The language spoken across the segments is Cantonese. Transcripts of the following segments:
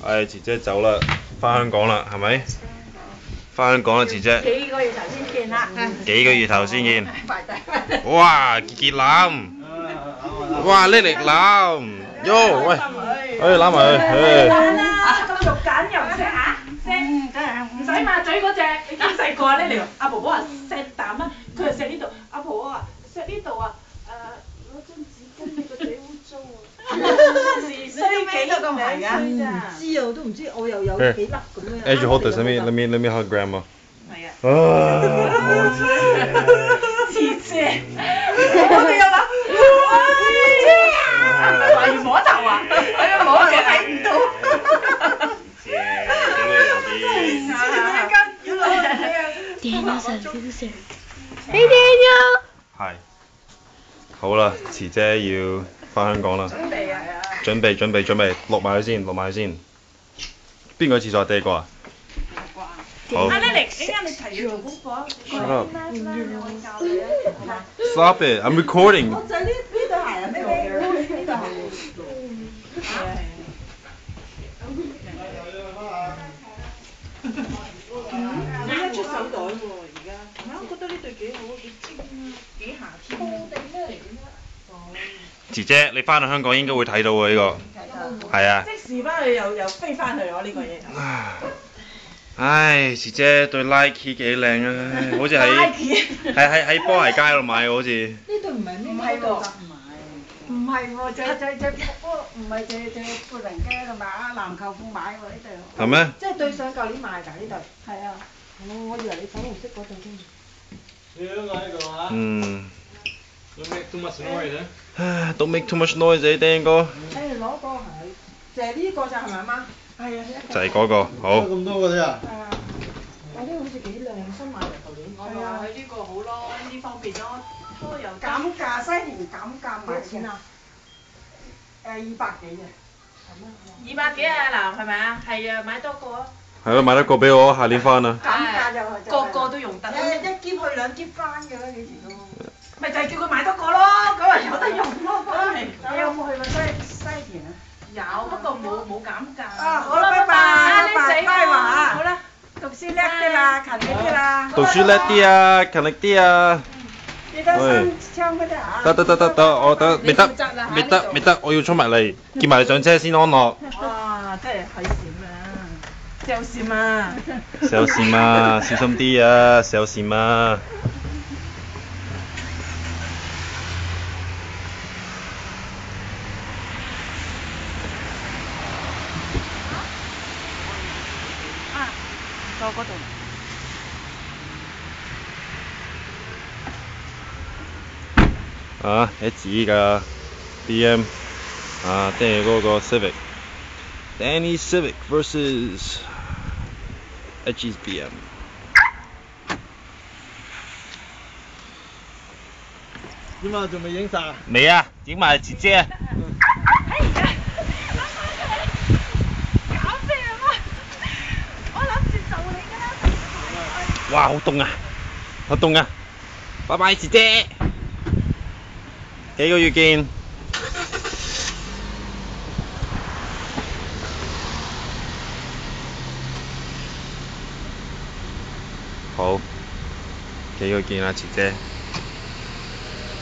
唉，姐姐走啦，翻香港啦，係咪？翻香港啦，姐姐。幾個月頭先見啦。幾個月頭先見。哇，傑攬。哇，叻力攬。喲，喂，攬埋佢。咁肉緊又唔食啊？食，唔使抹嘴嗰隻，你幾細個啊？呢條阿婆婆話錫啖啊，佢又錫呢度。阿婆婆話錫呢度啊，攞張紙巾，你個嘴污糟啊。衰幾咁係㗎？唔知啊，我都唔知，我又有幾粒咁樣。As you hold this, let me hug grandma. 係啊。姐姐，我哋又諗，懷疑摸頭啊！哎呀，摸嘅睇唔到。係。好啦，慈姐要翻香港啦。準備，落埋佢先，邊個喺廁所第一個啊？好。阿 Lily，依家你提住做功課。Shut up. 我教你啊。Stop it! I'm recording. 我就呢對鞋啊，呢對鞋。你一出手袋喎，而家。我覺得呢對幾好，幾精啊，幾夏天。布定咩嚟嘅啫？姐姐，你翻到香港應該會睇到喎呢個。係啊。即時翻去又飛翻去我呢個嘢。唉，姐姐對 Nike 幾靚啊，好似喺波鞋街度買喎，好似。呢對唔係咩度㗎？唔係喎，隻唔係隻富人街度買啊，籃球褲買喎呢對。係咩？即係對上舊年買㗎呢對。係啊。我以為你粉紅色嗰對添。嗯。Don't make too much noise 啊！唉 ，Don't make too much noise 啊，釘哥。誒，攞個係，就係呢個就係咪媽？係啊，就係嗰個，好。咁多嘅啫。係啊。我呢個好似幾靚，新買嚟舊年。係啊，佢呢個好咯，呢方便咯，拖又減價，西年減價幾多錢啊200幾啊。200幾啊嗱，係咪啊？係啊，買多個啊。係咯，買得個俾我，下年翻啊。減價就係。個個都用得。一喼去兩喼翻嘅啦，幾時都。咪就係叫佢買多個咯，咁啊有得用咯翻嚟。你有冇去過西田啊？有，不過冇減價。啊，好啦，拜拜，拜話。好啦，讀書叻啲啦，勤力啲啦。讀書叻啲啊，勤力啲啊。記得新槍嗰啲啊。得，我得，未得，我要出埋嚟，叫埋你上車先安樂。哇，真係係閃啊！笑閃啊！小心啊，小心啲啊，小心啊。到嗰度。啊，一指㗎 BM 啊，即係嗰個 Civic Danny Civic versus Edgy's BM。點啊？仲未影晒啊？未啊，影埋姐姐。哇，好凍啊！好凍啊！拜拜，姐姐。幾個月見。好，幾個月見啊，姐姐。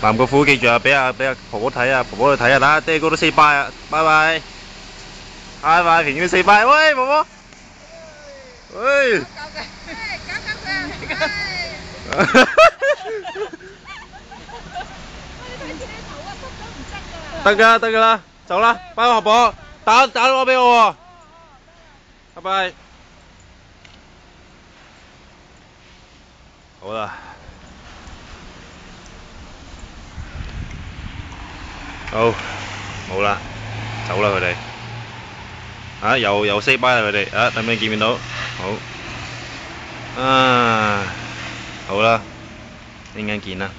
藍個褲記住啊，俾阿婆婆睇啊，婆婆去睇啊，啦，爹哥都 say bye 啊，拜拜。拜拜，平要 say bye，喂，婆婆。喂。得㗎啦，走啦，拜拜婆婆，打電話俾我喎，拜拜。好啦，好，冇啦，走啦佢哋。啊，又 say bye 啦佢哋，啊，等唔等見面到？好。啊，好啦，陣間見啦。